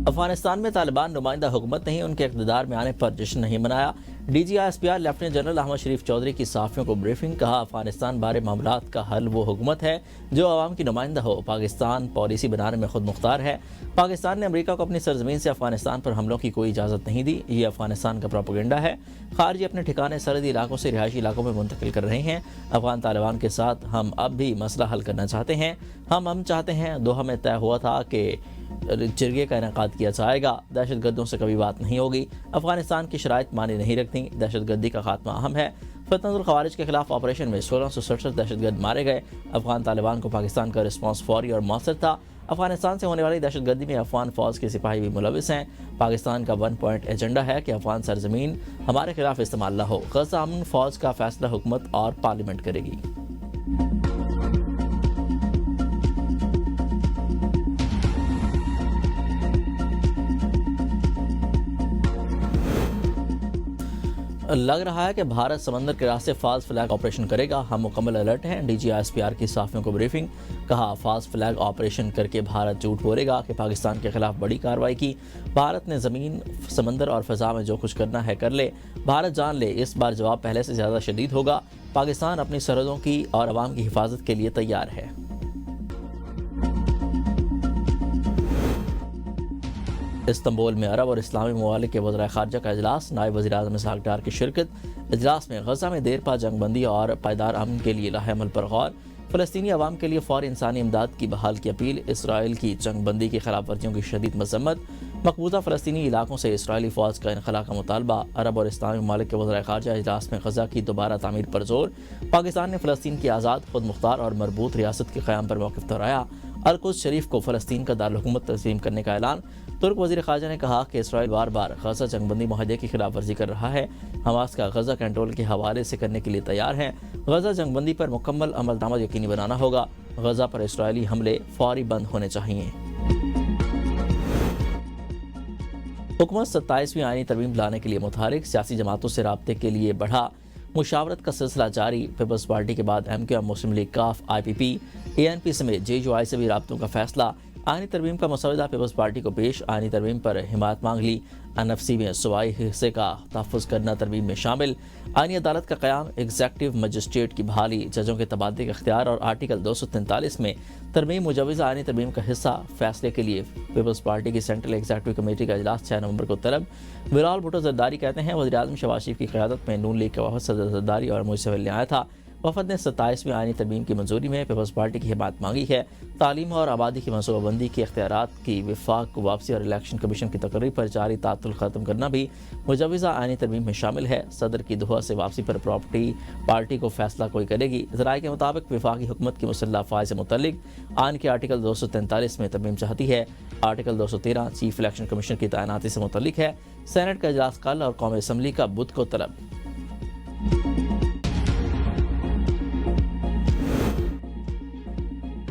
افغانستان میں طالبان نمائندہ حکومت نہیں، ان کے اقتدار میں آنے پر جشن نہیں منایا۔ D G S P R lieutenant general Ahmed Sharif Chaudhry کی صحافیوں کو بریفنگ، کہا افغانستان بارے معاملات کا حل وہ حکومت ہے جو عوام کی نمائندہ ہو، پاکستان پالیسی بنانے میں خود مختار ہے۔ پاکستان نے امریکہ کو اپنی سرزمین سے افغانستان پر حملوں کی کوئی اجازت نہیں دی، یہ افغانستان کا پروپیگنڈا ہے۔ خارجی اپنے ٹھکانے سرحدی علاقوں سے رہائشی علاقوں میں منتقل کر رہے ہیں۔ افغان طالبان کے ساتھ ہم اب بھی مسئلہ حل کرنا چاہتے ہیں، ہم چاہتے ہیں، دوحہ میں طے ہوا تھا کہ جرگے کا انعقاد کیا جائے گا، دہشت گردوں سے کبھی بات نہیں ہوگی، افغانستان کی شرائط معنی نہیں رکھتی، دہشت گردی کا خاتمہ اہم ہے۔ فتنۃ الخوارج کے خلاف آپریشن میں 1667 دہشت گرد مارے گئے۔ افغان طالبان کو پاکستان کا رسپانس فوری اور مؤثر تھا۔ افغانستان سے ہونے والی دہشت گردی میں افغان فوج کے سپاہی بھی ملوث ہیں۔ پاکستان کا 1 پوائنٹ ایجنڈا ہے کہ افغان سرزمین ہمارے خلاف استعمال نہ ہو۔ غزہ امن فوج کا فیصلہ حکومت اور پارلیمنٹ کرے گی۔ لگ رہا ہے کہ بھارت سمندر کے راستے فالس فلیگ آپریشن کرے گا، ہم مکمل الرٹ ہیں۔ D G S P R کی صحافیوں کو بریفنگ، کہا فالس فلیگ آپریشن کر کے بھارت جھوٹ بولے گا کہ پاکستان کے خلاف بڑی کارروائی کی۔ بھارت نے زمین، سمندر اور فضا میں جو کچھ کرنا ہے کر لے، بھارت جان لے، اس بار جواب پہلے سے زیادہ شدید ہوگا۔ پاکستان اپنی سرحدوں کی اور عوام کی حفاظت کے لیے تیار ہے۔ استنبول میں عرب اور اسلامی ممالک کے وزرائے خارجہ کا اجلاس، نائب وزیر اعظم اسحاق ڈار کی شرکت۔ اجلاس میں غزہ میں دیر پا جنگ بندی اور پائیدار امن کے لیے لاہ عمل پر غور، فلسطینی عوام کے لیے فوری انسانی امداد کی بحال کی اپیل، اسرائیل کی جنگ بندی کی خلاف ورزیوں کی شدید مذمت، مقبوضہ فلسطینی علاقوں سے اسرائیلی فوج کا انخلاء کا مطالبہ۔ عرب اور اسلامی ممالک کے وزرائے خارجہ اجلاس میں غزہ کی دوبارہ تعمیر پر زور، پاکستان نے فلسطین کی آزاد، خود مختار اور مربوط ریاست کے قیام پر موقف دہرایا، القدس شریف کو فلسطین کا دارالحکومت تسلیم کرنے کا اعلان۔ ترک وزیر خارجہ نے کہا کہ اسرائیل بار بار غزہ جنگ بندی معاہدے کی خلاف ورزی کر رہا ہے، حماس کا غزہ کنٹرول کے حوالے سے کرنے کے لیے تیار ہے۔ غزہ جنگ بندی پر مکمل عمل درآمد یقینی بنانا ہوگا، غزہ پر اسرائیلی حملے فوری بند ہونے چاہیے۔ حکومت 27ویں آئینی ترمیم لانے کے لیے متحرک، سیاسی جماعتوں سے رابطے کے لیے بڑھا مشاورت کا سلسلہ جاری۔ پیپلز پارٹی کے بعد ایم کیو ایم، مسلم لیگ، کاف، آئی پی پی، اے این پی سمیت جے یو آئی سے بھی رابطوں کا فیصلہ۔ آئینی ترمیم کا مسودہ پیپلز پارٹی کو پیش، آئینی ترمیم پر حمایت مانگ لی۔ این ایف سی میں صوبائی حصے کا تحفظ کرنا ترمیم میں شامل، آئینی عدالت کا قیام، ایگزیکٹو مجسٹریٹ کی بحالی، ججوں کے تبادلے کا اختیار اور آرٹیکل 243 میں ترمیم مجوزہ آئینی ترمیم کا حصہ۔ فیصلے کے لیے پیپلز پارٹی کی سینٹرل ایگزیکٹو کمیٹی کا اجلاس 6 نومبر کو طلب۔ بلال بھٹو زرداری کہتے ہیں وزیر اعظم شہباز شریف کی قیادت میں نون لیگ کا وفد صدر زرداری اور مجھ سے ملنے آیا تھا۔ وفد نے 27ویں آئینی ترمیم کی منظوری میں پیپلز پارٹی کی حمایت مانگی ہے۔ تعلیم اور آبادی کی منصوبہ بندی کے اختیارات کی وفاق کو واپسی اور الیکشن کمیشن کی تقرری پر جاری تعطل ختم کرنا بھی مجوزہ آئینی ترمیم میں شامل ہے۔ صدر کی دوحہ سے واپسی پر پراپرٹی پارٹی کو فیصلہ کوئی کرے گی۔ ذرائع کے مطابق وفاقی حکومت کی مسلح افواج سے متعلق آئین کے آرٹیکل 243 میں ترمیم چاہتی ہے۔ آرٹیکل 213 چیف الیکشن کمیشن کی تعیناتی سے متعلق ہے۔ سینٹ کا اجلاس کل اور قومی اسمبلی کا بدھ کو طلب۔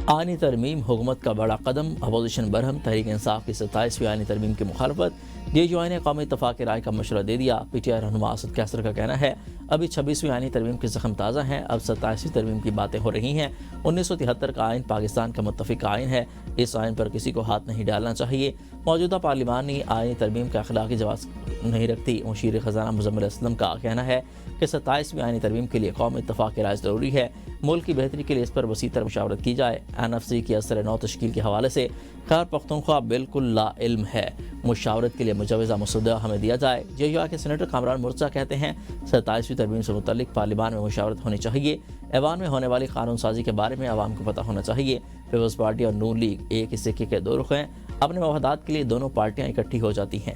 آئینی ترمیم حکومت کا بڑا قدم، اپوزیشن برہم، تحریک انصاف کی 27ویں آئینی ترمیم کی مخالفت، جے یو آئی نے قومی اتفاق کی رائے کا مشورہ دے دیا۔ پی ٹی آئی رہنما اسد کیسر کا کہنا ہے ابھی 26ویں آئینی ترمیم کے زخم تازہ ہیں، اب 27ویں ترمیم کی باتیں ہو رہی ہیں۔ 1973 کا آئین پاکستان کا متفق آئین ہے، اس آئین پر کسی کو ہاتھ نہیں ڈالنا چاہیے۔ موجودہ پارلیمانی آئینی ترمیم کا اخلاقی جواز نہیں رکھتی۔ مشیر خزانہ مزمل اسلم کا کہنا ہے کہ 27ویں آئینی ترمیم کے لیے قومی اتفاق کی رائے ضروری ہے، ملک کی بہتری کے لیے اس پر وسیع تر مشاورت کی جائے۔ این ایف سی کی اثر نو تشکیل کے حوالے سے خیبر پختونخوا بالکل لا علم ہے، مشاورت کے لیے مجوزہ مسودہ ہمیں دیا جائے۔ جے یو آئی کے سینیٹر کامران مرزا کہتے ہیں 27ویں ترمیم سے متعلق پارلیمان میں مشاورت ہونی چاہیے، ایوان میں ہونے والی قانون سازی کے بارے میں عوام کو پتہ ہونا چاہیے۔ پیپلز پارٹی اور نون لیگ ایک ہی سکے کے دو رخ ہیں، اپنے مفادات کے لیے دونوں پارٹیاں اکٹھی ہو جاتی ہیں۔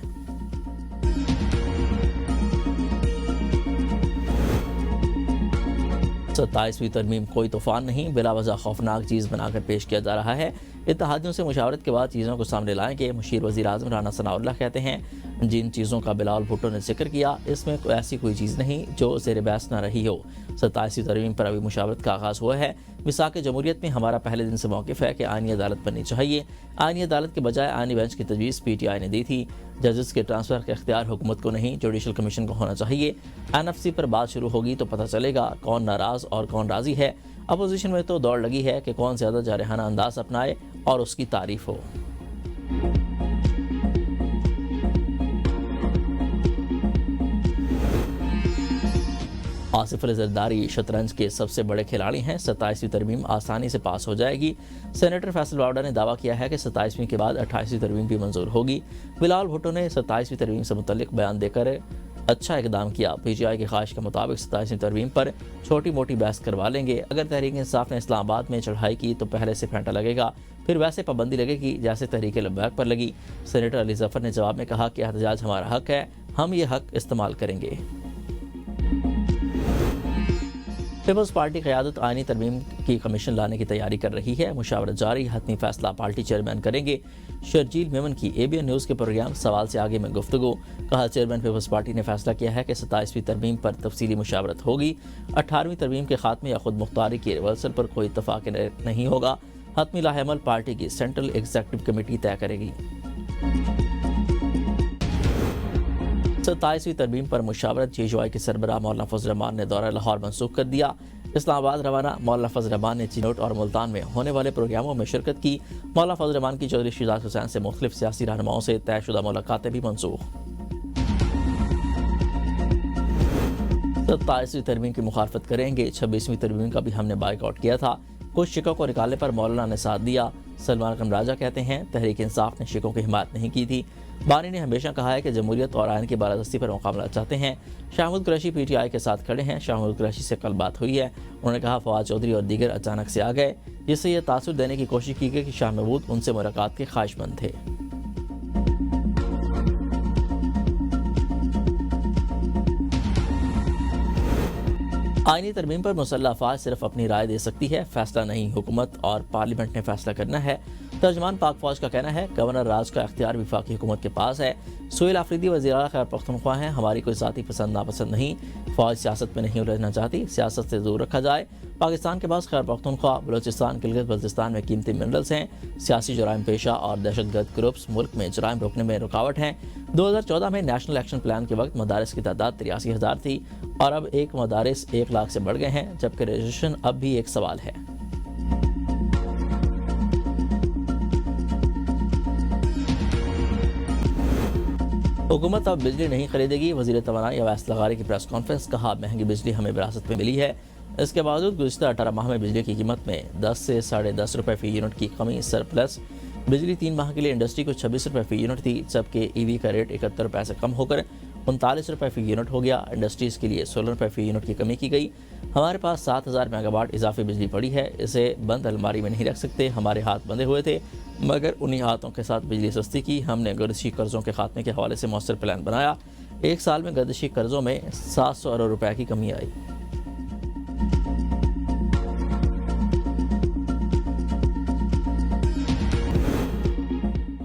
27ویں ترمیم کوئی طوفان نہیں، بلا وجہ خوفناک چیز بنا کر پیش کیا جا رہا ہے، اتحادیوں سے مشاورت کے بعد چیزوں کو سامنے لائیں گے۔ مشیر وزیر اعظم رانا ثناء اللہ کہتے ہیں جن چیزوں کا بلال بھٹو نے ذکر کیا اس میں ایسی کوئی چیز نہیں جو زیر بحث نہ رہی ہو۔ 27ویں ترمیم پر ابھی مشاورت کا آغاز ہوا ہے۔ میثاق جمہوریت میں ہمارا پہلے دن سے موقف ہے کہ آئینی عدالت بننی چاہیے۔ آئینی عدالت کے بجائے آئینی بینچ کی تجویز پی ٹی آئی نے دی تھی۔ ججز کے ٹرانسفر کا اختیار حکومت کو نہیں، جوڈیشل کمیشن کو ہونا چاہیے۔ این ایف سی پر بات شروع ہوگی تو پتہ چلے گا کون ناراض اور کون راضی ہے۔ اپوزیشن میں تو دوڑ لگی ہے کہ کون زیادہ جارحانہ انداز اپنائے اور اس کی تعریف ہو۔ آصف علی زرداری شطرنج کے سب سے بڑے کھلاڑی ہیں، 27ویں ترمیم آسانی سے پاس ہو جائے گی۔ سینیٹر فیصل واوڈا نے دعویٰ کیا ہے کہ 27ویں کے بعد 28ویں ترمیم بھی منظور ہوگی۔ بلاول بھٹو نے 27ویں ترمیم سے متعلق بیان دے کر اچھا اقدام کیا۔ پی ٹی آئی کی خواہش کے مطابق 27ویں ترمیم پر چھوٹی موٹی بحث کروا لیں گے۔ اگر تحریک انصاف نے اسلام آباد میں چڑھائی کی تو پہلے سے پھینٹا لگے گا، پھر ویسے پابندی لگے گی جیسے تحریک لبیک پر لگی۔ سینیٹر علی ظفر نے جواب میں کہا کہ احتجاج ہمارا حق ہے، ہم یہ حق استعمال کریں گے۔ پیپلز پارٹی قیادت آئینی ترمیم کی کمیشن لانے کی تیاری کر رہی ہے، مشاورت جاری، حتمی فیصلہ پارٹی چیئرمین کریں گے۔ شرجیل میمن کی اے بی این نیوز کے پروگرام سوال سے آگے میں گفتگو، کہا چیئرمین پیپلز پارٹی نے فیصلہ کیا ہے کہ 27ویں ترمیم پر تفصیلی مشاورت ہوگی۔ 18ویں ترمیم کے خاتمے یا خود مختاری کی ریورسل پر کوئی اتفاق نہیں ہوگا، حتمی لاہ عمل پارٹی کی سینٹرل ایگزیکٹو کمیٹی طے کرے گی۔ 27ویں ترمیم پر مشاورت، جے یو آئی کے سربراہ مولانا فضل الرحمان نے دورہ لاہور منسوخ کر دیا۔ اسلام آباد روانہ مولانا فضل الرحمان نے چینوٹ اور ملتان میں ہونے والے پروگراموں میں شرکت کی۔ مولانا فضل الرحمان کی چودھری شہزاد حسین سے مختلف سیاسی رہنماؤں سے طے شدہ ملاقاتیں بھی منسوخ۔ 27ویں ترمیم کی مخالفت کریں گے، 26ویں ترمیم کا بھی ہم نے بائیک آؤٹ کیا تھا، کچھ شکوں کو نکالنے پر مولانا نے ساتھ دیا۔ سلمان قم راجہ کہتے ہیں تحریک انصاف نے شکوں کی حمایت نہیں کی تھی۔ بانی نے ہمیشہ کہا ہے کہ جمہوریت اور آئین کی بالادستی پر مقابلہ چاہتے ہیں۔ Shah Mahmood Qureshi P T I کے ساتھ کھڑے ہیں۔ شاہ محمود قریشی سے کل بات ہوئی ہے، انہوں نے کہا فواد چودھری اور دیگر اچانک سے آ گئے، جس سے یہ تاثر دینے کی کوشش کی گئی کہ شاہ محمود ان سے ملاقات کے خواہش مند تھے۔ آئینی ترمیم پر مسلح افواج صرف اپنی رائے دے سکتی ہے، فیصلہ نہیں، حکومت اور پارلیمنٹ نے فیصلہ کرنا ہے۔ ترجمان پاک فوج کا کہنا ہے گورنر راج کا اختیار وفاقی حکومت کے پاس ہے۔ سہیل آفریدی وزیر اعلیٰ خیبر پختونخوا ہیں، ہماری کوئی ذاتی پسند ناپسند نہیں، فوج سیاست میں نہیں الجھنا چاہتی، سیاست سے دور رکھا جائے۔ پاکستان کے پاس خیبر پختونخوا، بلوچستان، گلگت بلتستان میں قیمتی منرلز ہیں۔ سیاسی جرائم پیشہ اور دہشت گرد گروپس ملک میں جرائم روکنے میں رکاوٹ ہیں۔ 2014 میں نیشنل ایکشن پلان کے وقت مدارس کی تعداد 83,000 تھی اور اب ایک مدارس 1 لاکھ سے بڑھ گئے ہیں، جبکہ رجسٹریشن اب بھی ایک سوال ہے۔ حکومت اب بجلی نہیں خریدے گی، وزیر توانائی اویس لغاری کی پریس کانفرنس، کہا مہنگی بجلی ہمیں وراثت میں ملی ہے، اس کے باوجود گزشتہ 18 ماہ میں بجلی کی قیمت میں 10 سے 10.5 روپے فی یونٹ کی کمی سرپلس۔ بجلی 3 ماہ کے لیے انڈسٹری کو 26 روپے فی یونٹ تھی، جبکہ ای وی کا ریٹ 71 روپے سے کم ہو کر 39 روپے فی یونٹ ہو گیا۔ انڈسٹریز کے لیے 16 روپے فی یونٹ کی کمی کی گئی۔ ہمارے پاس 7000 میگا واٹ اضافی بجلی پڑی ہے، اسے بند الماری میں نہیں رکھ سکتے، ہمارے ہاتھ بندھے ہوئے تھے، مگر انہی ہاتھوں کے ساتھ بجلی سستی کی۔ ہم نے گردشی قرضوں کے خاتمے کے حوالے سے مؤثر پلان بنایا، 1 سال میں گردشی قرضوں میں 700 ارب روپے کی کمی آئی۔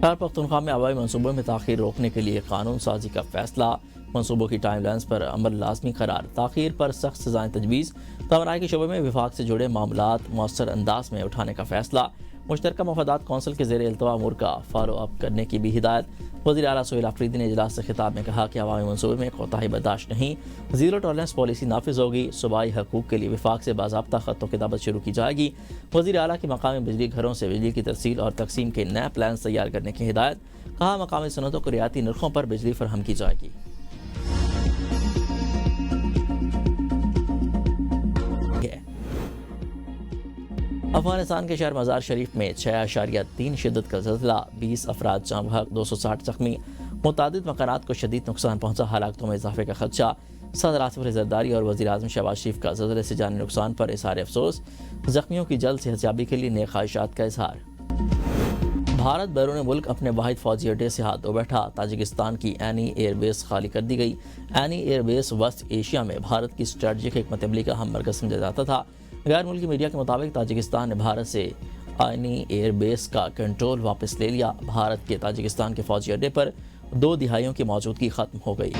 خیبر پختونخوا میں آبائی منصوبوں میں تاخیر روکنے کے لیے قانون سازی کا فیصلہ، منصوبوں کی ٹائم لائنز پر عمل لازمی قرار، تاخیر پر سخت سزائیں تجویز، توانائی کے شعبے میں وفاق سے جڑے معاملات مؤثر انداز میں اٹھانے کا فیصلہ، مشترکہ مفادات کونسل کے زیر التواء امور کا فالو اپ کرنے کی بھی ہدایت۔ وزیر اعلیٰ سہیل آفریدی نے اجلاس سے خطاب میں کہا کہ عوامی منصوبے میں کوتاہی برداشت نہیں، زیرو ٹالرنس پالیسی نافذ ہوگی، صوبائی حقوق کے لیے وفاق سے باضابطہ خط و کتابت شروع کی جائے گی۔ وزیر اعلیٰ کی مقامی بجلی گھروں سے بجلی کی ترسیل اور تقسیم کے نئے پلانز تیار کرنے کی ہدایت، کہا مقامی صنعتوں کو رعایتی نرخوں پر بجلی فراہم کی جائے گی۔ افغانستان کے شہر مزار شریف میں 6.3 شدت کا زلزلہ، 20 افراد جاں بحق، 260 زخمی، متعدد مکانات کو شدید نقصان پہنچا، ہلاکتوں میں اضافے کا خدشہ۔ صدر آصف علی زرداری اور وزیر اعظم شہباز شریف کا زلزلے سے جانی نقصان پر اظہار افسوس، زخمیوں کی جلد صحتیابی کے لیے نیک خواہشات کا اظہار۔ بھارت بیرون ملک اپنے واحد فوجی اڈے سے ہاتھ دھو بیٹھا، تاجکستان کی اینی ایئر بیس خالی کر دی گئی۔ اینی ایئر بیس وسط ایشیا میں بھارت کی اسٹریٹجک حکمت عملی کا اہم مرکز سمجھا جاتا تھا۔ غیر ملکی میڈیا کے مطابق تاجکستان نے بھارت سے اینی ایئر بیس کا کنٹرول واپس لے لیا، بھارت کے تاجکستان کے فوجی اڈے پر 2 دہائیوں کی موجودگی ختم ہو گئی۔